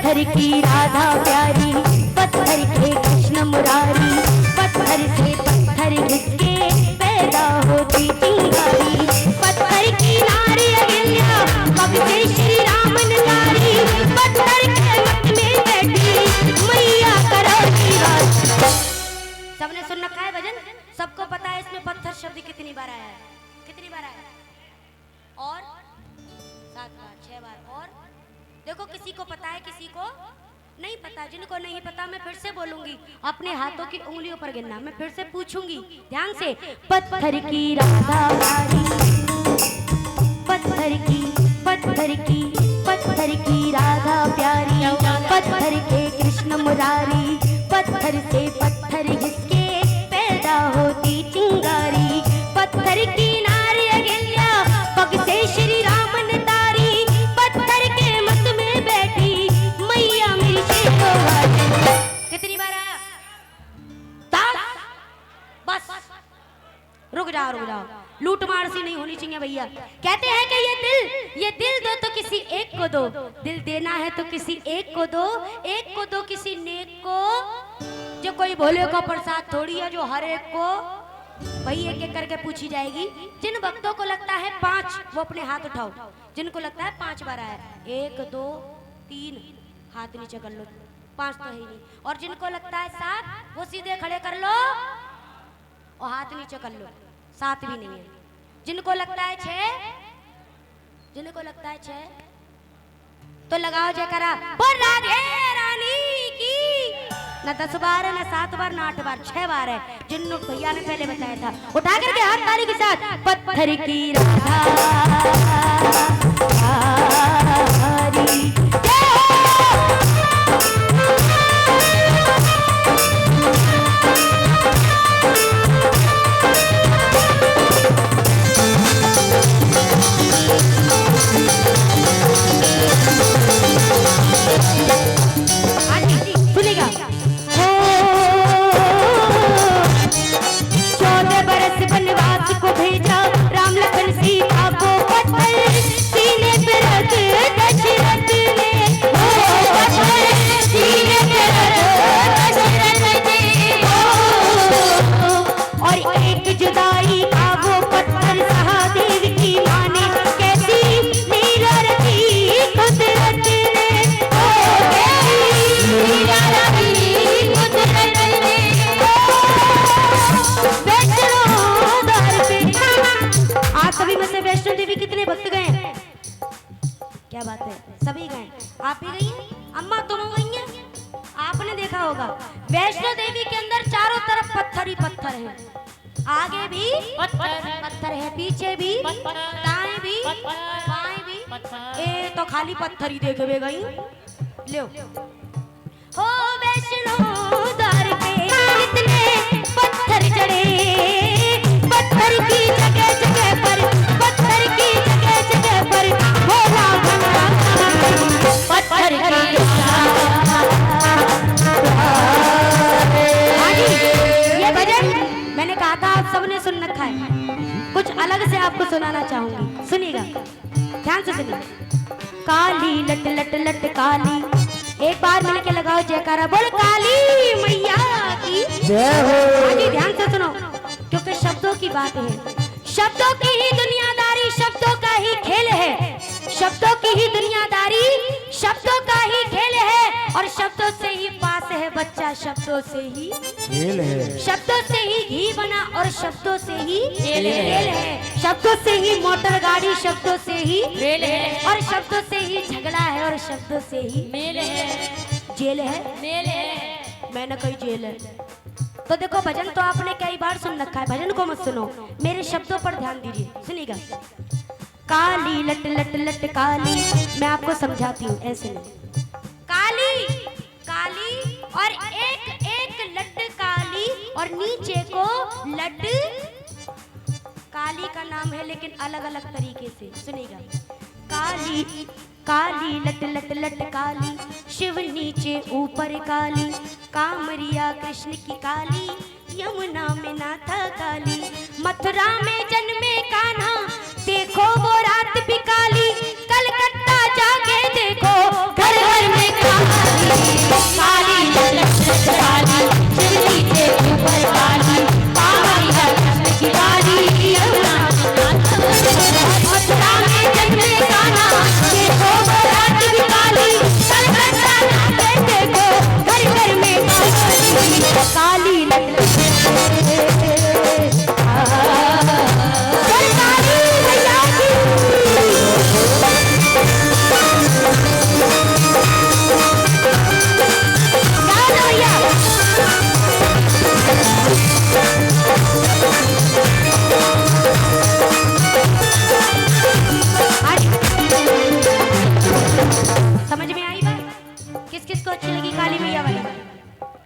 पत्थर की राधा प्यारी, पत्थर के कृष्ण मुरारी, पत्थर से पत्थर घिसके पैदा होती चिंगारी, पत्थर की नारी अहिल्या कब से श्री राम नगारी, पत्थर के मत में बैठी मैया करो निवास। सबने सुन रखा है भजन, सबको पता है इसमें पत्थर शब्द कितनी बार आया है, कितनी बार आया है? और 7 बार 6 बार। और देखो किसी को पता है किसी को नहीं पता, जिनको नहीं पता मैं फिर से बोलूंगी, अपने हाथों की उंगलियों पर गिनना, मैं फिर से पूछूंगी ध्यान से। पत्थर की राधा प्यारी, पत्थर की पत्थर की पत्थर की राधा प्यारी, पत्थर के कृष्ण मुरारी, पत्थर से पत्थर घिसके पैदा होती चिंगारी, पत्थर की नारी अहिल्या पग से श्री राम ने तारी, पत्थर के मत में बैठी मैया मेरी शेरवाली। कितनी बार आया? 10। बस रुक जाओ रुक जाओ, लूट मार सी नहीं होनी चाहिए भैया। कहते हैं कि ये दिल दो तो किसी एक को दो, दिल देना है तो किसी एक को दो, एक को दो किसी नेक को, जो कोई भोले का प्रसाद थोड़ी है जो हर एक को। वही एक एक करके पूछी जाएगी। जिन भक्तों को लगता है 5 वो अपने हाथ उठाओ, जिनको लगता है 5 बार आया, 1 2 3 हाथ नीचे कर लो, 5 तो है ही नहीं। और जिनको लगता है 7 वो सीधे खड़े कर लो और हाथ नीचे कर लो, 7 भी नहीं है। जिनको लगता है 6, जिनको लगता है 6 तो लगाओ जयकारा बोल राधे रानी की। न 10 बार है, न 7 बार, न 8 बार, 6 बार है, जिन भैया ने पहले बताया था। उठा करके हाथ ताली के साथ, पत्थर की राधा प्यारी, सुनेगा। 14 बरस वनवास को भेजा राम लखन सीता को, पत्थर सीने पे रख दशरथ ने, पत्थर सीने पे रख दशरथ ने, और एक जुदाई का वो पत्थर सहादेव की माने, कैसी लीला रची कुदरत ने, लीला रची कुदरत ने। आज सभी में से वैष्णो देवी कितने भक्त गए? क्या बात है, सभी गए। आप भी गई हैं? अम्मा तुम गई हैं? आपने देखा होगा वैष्णो देवी के अंदर चारों तरफ पत्थर ही पत्थर है, आगे भी पत्थर है, पीछे भी, दाएं भी, बाएं भी, ए तो खाली पत्थर ही देखे हुए गई। लो हो वैष्णो द्वार पे कितने पत्थर चढ़े, पत्थर की जगह जगह पर, पत्थर की जगह जगह पर भोला भोला पत्थर की। ये भजन मैंने कहा था आप सबने सुन रखा है, कुछ अलग से आपको सुनाना चाहूंगी, सुनिएगा ध्यान से सुनिए। काली लट लट लट काली, एक बार मिलके लगाओ जयकारा बोल काली मैया की जय हो। आगे ध्यान से सुनो क्योंकि शब्दों की बात है, शब्दों की ही दुनियादारी शब्दों का ही खेल है, शब्दों की ही दुनियादारी शब्दों का ही खेल है, और शब्दों से ही पास है बच्चा, शब्दों से ही खेल है, शब्दों से ही घी बना और शब्दों से ही खेल है, शब्दों से ही मोटर गाड़ी, शब्दों से ही रेल है, और शब्दों से ही झगड़ा है और शब्दों से ही मेल है, जेल है, मेल है, मैंने कही जेल है। तो देखो भजन तो आपने कई बार सुन रखा है, भजन को मत सुनो, मेरे शब्दों पर ध्यान दीजिए, सुनिएगा। काली लट लट लट काली, मैं आपको समझाती हूँ ऐसे नहीं, काली काली और एक एक लट काली और नीचे को लट, काली का नाम है लेकिन अलग अलग तरीके से, सुनिएगा। काली काली लट लट लट काली, शिव नीचे ऊपर काली, कामरिया कृष्ण की काली, यमुना में नाथा काली, मथुरा में जन्मे कान्हा, देखो वो रात भी काली, कलकत्ता जाके देखो घर घर में काली।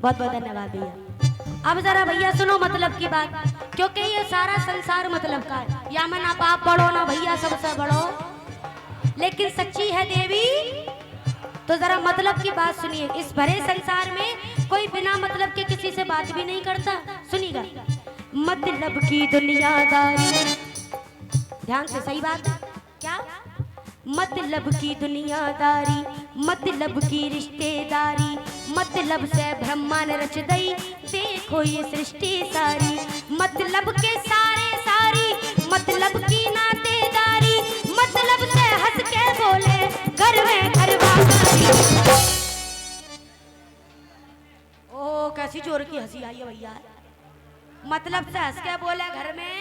बहुत बहुत धन्यवाद भैया। अब जरा भैया सुनो मतलब की बात, क्योंकि ये सारा संसार मतलब का है। या मैं ना बाप बड़ो ना भैया सबसे बड़ो, लेकिन सच्ची है देवी। तो जरा मतलब की बात सुनिए। इस भरे संसार में कोई बिना मतलब के किसी से बात भी नहीं करता। सुनिएगा, मतलब की दुनियादारी, ध्यान से, सही बात है क्या? मतलब की दुनियादारी, मतलब की रिश्तेदारी, मतलब से ब्रह्मांड रच दई, देखो ये सृष्टि सारी। मतलब के सारे सारी, मतलब की नातेदारी, मतलब से हंस के बोले घर में घरवारी। ओ कैसी जोर की हंसी आई है भैया। मतलब से हंस के बोले घर में,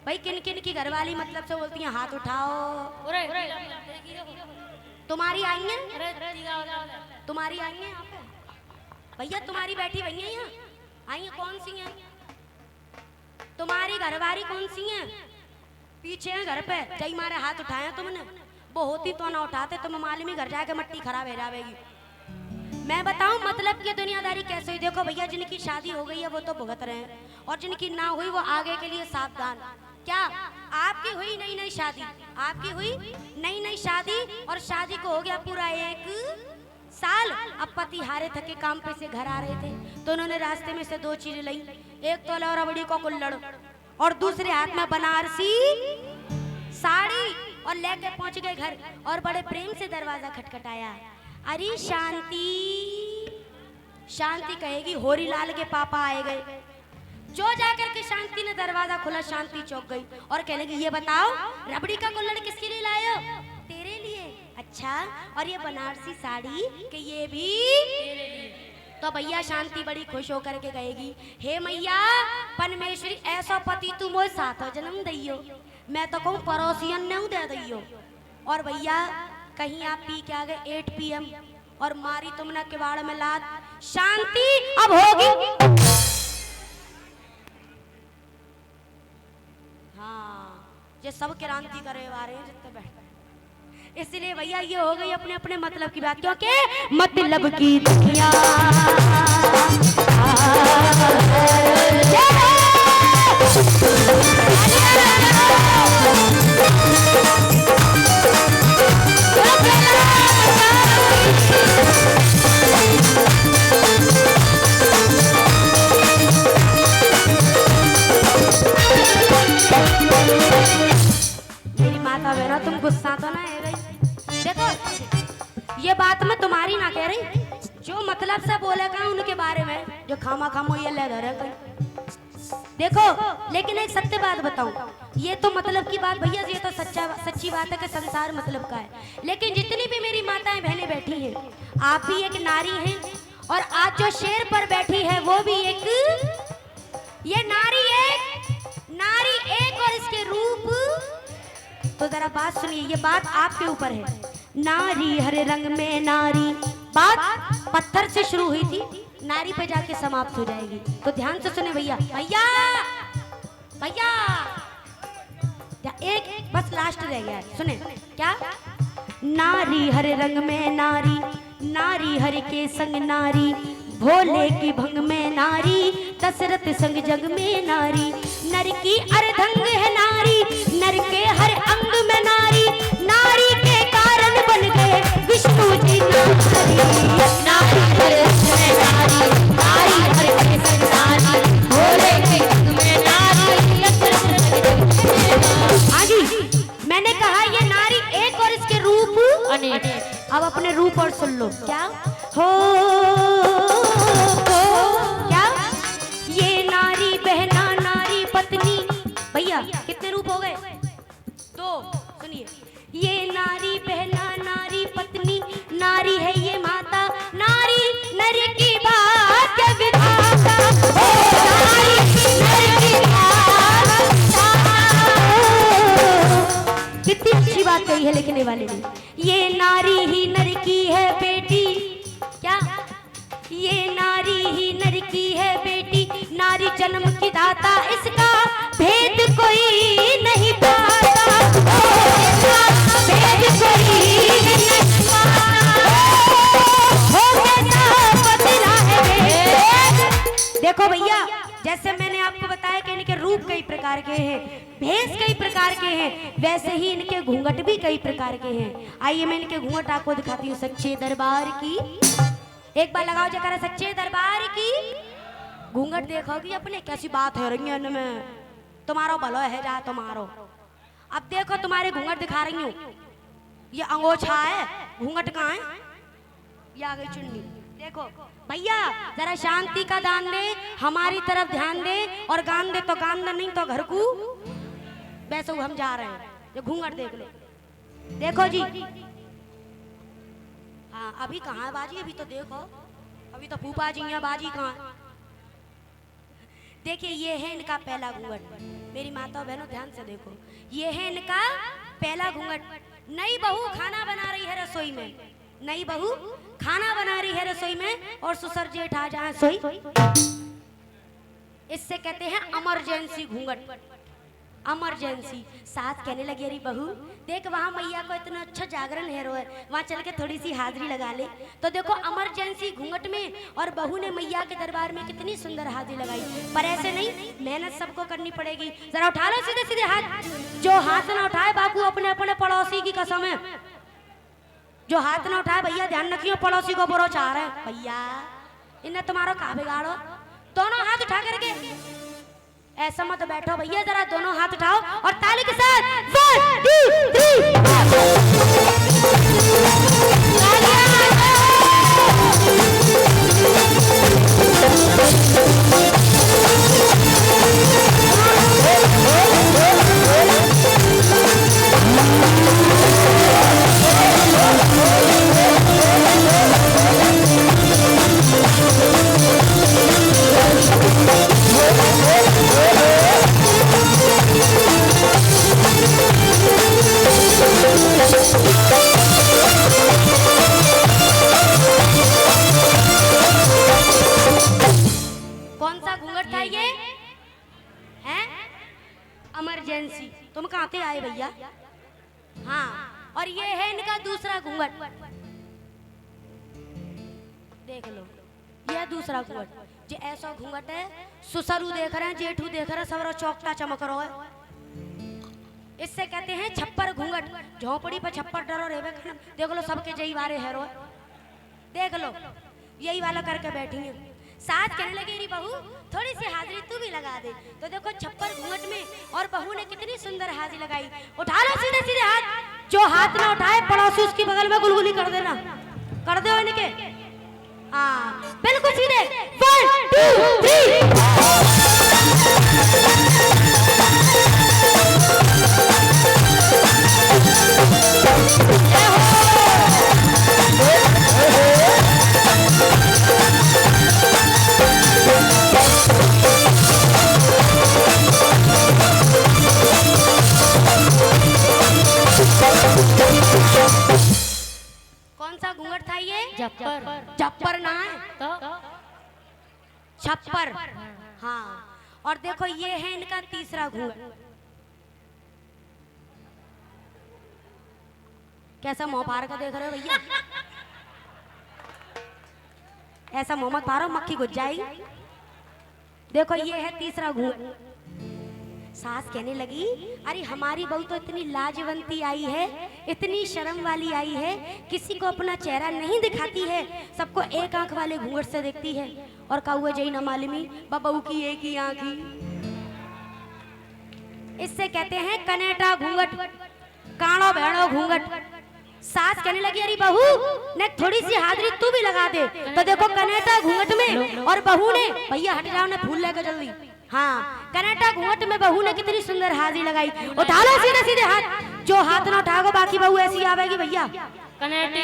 भाई किन किन की घरवाली मतलब से बोलती हैं हाथ उठाओ। तुम्हारी आई है, तुम्हारी आई है यहाँ पे भैया, तुम्हारी बैठी भैया यहाँ आई है, कौन सी है तुम्हारी घरवाली? कौन सी है? पीछे है घर पे, जय मारे हाथ उठाए तुमने। वो होती तो ना उठाते, तुम मालूम ही घर जाके मट्टी खराब हो जाएगी। मैं बताऊं मतलब की दुनियादारी कैसे हुई। देखो भैया, जिनकी शादी हो गई है वो तो भुगत रहे हैं, और जिनकी ना हुई वो आगे के लिए सावधान। क्या आपकी हुई नई नई शादी, आपकी हुई नई नई शादी, और शादी को हो गया पूरा 1 साल। अब पति हारे थके काम पे से घर आ रहे थे, तो उन्होंने रास्ते में से 2 चीजें ली, एक तो रबड़ी को कुल्हड़, और दूसरे हाथ में बनारसी साड़ी, और लेके पहुंच गए घर। और बड़े प्रेम से दरवाजा खटखटाया। अरे शांति, शांति कहेगी होरी लाल के पापा आए गए। जो जाकर के शांति ने दरवाजा खोला, शांति चौंक गई और कहने लगी, ये बताओ रबड़ी का कुल्हड़ किसके लिए लाए हो? तेरे लिए। अच्छा, और ये बनारसी साड़ी कि ये भी तेरे लिए? तो भैया शांति बड़ी खुश होकर के कहेगी, हे मैया परमेश्वरी, ऐसा पति तुम मोए 7 जन्म दइयो, मैं तो कहूँ पड़ोसियन ने दे दइयो। और भैया कहीं आप पी के आ गए 8 PM और मारी तुमने किवाड़ में लात। शांति अब होगी। हाँ, ये सब क्रांति करे वाले हैं जितने बैठे। इसलिए भैया ये हो गई अपने अपने मतलब की बात, क्योंकि मतलब की दुनिया। मेरी माता बहना, तुम गुस्सा तो ना है गई? देखो ये बात मैं तुम्हारी ना कह रही, जो मतलब से बोलेगा उनके बारे में, जो खामा खामो ये ले धरे गई। देखो लेकिन एक सत्य बात बताऊं, ये तो मतलब की बात भैया, ये तो सच्ची बात है कि संसार मतलब का है। लेकिन जितनी भी मेरी माताएं बहनें बैठी हैं, आप भी एक नारी हैं, और आज जो शेर पर बैठी है वो भी एक, ये नारी एक और इसके रूप। तो जरा बात सुनिए, ये बात आपके ऊपर है। नारी हरे रंग में नारी, बात पत्थर से शुरू हुई थी, नारी पे जाके समाप्त हो जाएगी। तो ध्यान से सुने भैया, भैया भैया एक बस लास्ट रह गया है, सुने क्या? नारी हरे रंग में नारी, नारी हरि के संग नारी, भोले की भंग में नारी, दशरथ संग जग में नारी। नर की अर्धंग है नारी, नर के हर अंग में नारी, नारी के कारण बन गए विष्णु जी नारी। नारी हर रंग में नारी, नारी हर के संग नारी, भोले की भंग में नारी, दशरथ संग जग में नारी। आगे मैंने कहा ये नारी एक और इसके रूप अनेक। अब अपने रूप और सुन लो, क्या हो क्या? ये नारी बहना, नारी पत्नी। भैया कितने रूप हो गए? 2। सुनिए, ये नारी बहना, नारी पत्नी, नारी है ये माता, नारी नर की भाग्य विधाता, नारी नर की भाग्य। कितनी अच्छी बात कही है लिखने वाले ने। ये नारी ही नर की है बेटी, क्या? ये नारी ही नर की है बेटी, नारी जन्म की दाता, इसका भेद कोई नहीं पाता, भेद कोई नहीं पाता। हो कैसा बदला है जैसे मैंने आपको बताया कि इनके रूप कई प्रकार के हैं, भेष कई प्रकार के हैं, वैसे ही इनके घूंघट भी कई प्रकार के हैं। आइए मैं इनके घूंघट आपको दिखाती हूँ। सच्चे दरबार की, एक बार लगाओ जरा सच्चे दरबार की। घूंघट देखोगी अपने, कैसी बात है रंगन में, तुम्हारो भलो है जा तुम्हारो। अब देखो तुम्हारे घूंघट दिखा रही हूँ, ये अंगोछा है, घूंघट कहाँ है, ये आ गई चुन्नी। देखो भैया जरा शांति का दान दे, हमारी तरफ ध्यान दे, और गान दे तो गान दे, नहीं तो घर को। वैसे हम जा रहे हैं, ये घूंघट देख लो। देखो जी, हाँ अभी कहाँ है बाजी, अभी तो देखो, अभी तो फूफा जी हैं, बाजी कहाँ है। देखिए ये है इनका पहला घूंघट। मेरी माता बहनों ध्यान से देखो, ये है इनका पहला घूंघट। नई बहू खाना बना रही है रसोई में, नई बहू खाना बना रही है रसोई में, और ससुर जेठ आ जाए सोई। इससे कहते हैं इमरजेंसी घूंघट, इमरजेंसी। सास कहने लगी अरे बहू देख वहाँ मैया को इतना अच्छा जागरण है रोए, वहाँ चल के थोड़ी सी हाजिरी लगा ले। तो देखो इमरजेंसी घूंघट में, और बहू ने मैया के दरबार में कितनी सुंदर हाजिरी लगाई। पर ऐसे नहीं, मेहनत सबको करनी पड़ेगी। जरा उठा लो सीधे सीधे हाथ, जो हाथ ना उठाए बाबू अपने अपने पड़ोसी की कसम है, जो हाथ ना उठाए भैया ध्यान रखियो, पड़ोसी को बुरो चाह रहे हैं भैया, इन्हें तुम्हारा कहा बिगाड़ो। दोनों हाथ उठा करके ऐसा मत बैठो भैया, जरा दोनों हाथ उठाओ और ताली के साथ 1 2 3 कौन सा घूंघट था ये? हैं? इमरजेंसी। तुम कहाँ से आए भैया? हाँ, और ये है इनका दूसरा घूंघट, देख लो, ये दूसरा घूंघट। जो ऐसा घूंघट है, सुसरू देख रहे हैं, जेठू देख रहे हैं, सब चौकटा चमक रहा है। इससे कहते हैं छप्पर घूंघट। झोपड़ी पर छप्पर डरो रे, देख लो सबके जई वारे है रो, देख लो यही वाला करके बैठी है। साथ कहने लगे री बहू थोड़ी सी हाजिरी तू भी लगा दे। तो देखो छप्पर घूंघट में, और बहू ने कितनी सुंदर हाजिरी लगाई। उठा लो सीधे सीधे हाथ, जो हाथ ना उठाए पड़ोसी उसकी बगल में गुलगुली कर देना, कर दो इनके। हाँ बिल्कुल सीधे 1 2 3 कौन सा घूंघट था ये? जप्पर। जप्पर ना है तो छप्पर। हाँ, और देखो ये है इनका तीसरा घूंघट। कैसा मुंह फाड़ का देख रहे हो भैया? ऐसा मुंह मत फाड़ो, मक्खी घुस जाएगी। देखो ये है तीसरा घूंघट। सास कहने लगी अरे हमारी बहू तो इतनी लाजवंती आई है, इतनी शर्म वाली आई है, किसी को अपना चेहरा नहीं दिखाती है, सबको एक आंख वाले घूंघट से देखती है। और कौआ जई न मालूमी बबू की एक ही आंख ही। इससे कहते हैं कनेटा घूंघट, काणो भेड़ो घूंघट। सास कहने लगी अरे बहू ने थोड़ी सी हाजिरी तू भी लगा दे। तो देखो कनेटा घूंघट में, और बहू ने, भैया हट जाओ ना, फूल लेकर जल्दी। हाँ, कनेटा घूंघट में बहू ने कितनी सुंदर हाजिरी लगाई। उठा लो सीधे सीधे हाथ, जो हाथ ना उठाओगे बाकी बहू ऐसी आवेगी भैया, कनेटी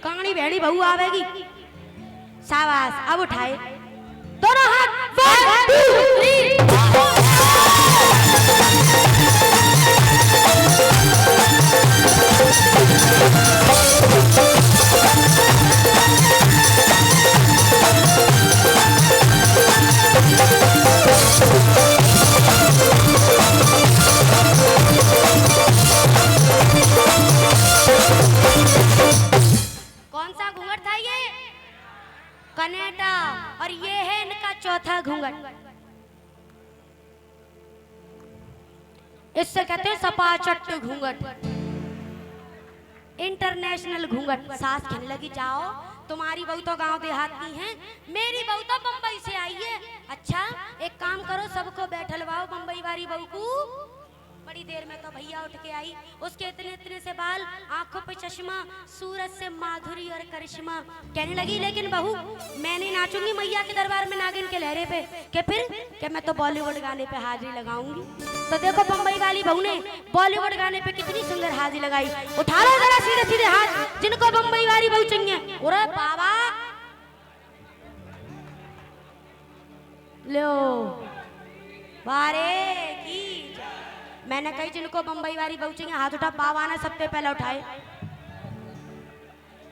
कांगड़ी भेड़ी बहू आवेगी। शाबाश, अब उठाए दोनों हाथ 1 2 3 कौन सा घूंघट था ये? कनेटा। और ये है इनका चौथा घूंघट। इससे कहते हैं सपाचट घूंघट, इंटरनेशनल घूंघट। सास कहने लगी जाओ, तुम्हारी बहू तो गांव देहात की है, मेरी बहू तो बम्बई से आई है। अच्छा एक काम करो, सबको बैठलवाओ बम्बई वाली बहू को। बड़ी देर में तो भैया उठ के आई, उसके इतने इतने से बाल, आंखों पे चश्मा, सूरज से माधुरी और करिश्मा। कहने लगी लेकिन बहू मैं नहीं नाचूंगी मैया के दरबार में नागिन के लहरे पे, के फिर कि मैं तो बॉलीवुड गाने पे हाजिरी लगाऊंगी। तो देखो बम्बई वाली बहू ने बॉलीवुड गाने पे कितनी सुंदर हाजिरी लगाई। उठा लो जरा सीधे सीधे हाथ जिनको बम्बई वाली बहू चाहिए। अरे बाबा लो वारे की, मैंने कही जिनको बम्बई वाली बहू चाहिए हाथ उठा। बाबा ने सबसे पहले उठाए।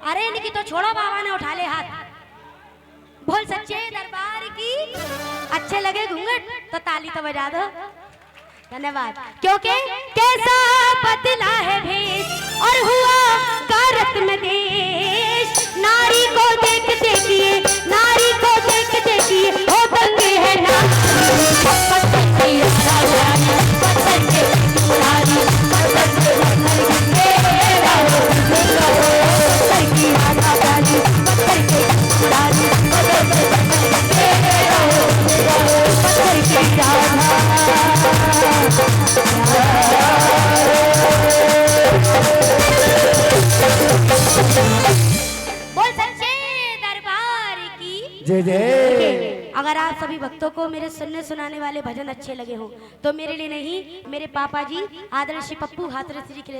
अरे इनकी तो छोड़ो, बाबा ने उठा ले हाथ। बोल सच्चे दरबार की। अच्छे लगे घूंघट तो ताली तो बजा दो। धन्यवाद। क्योंकि कैसा बदला है भेष और हुआ कारत में देश। नारी को देख देखिए, नारी को देख देखिए, हो दंगे है ना जय जय। अगर आप सभी भक्तों को मेरे सुनने सुनाने वाले भजन अच्छे लगे हो तो मेरे लिए नहीं, मेरे पापा जी आदरणीय श्री पप्पू हाथरस जी के लिए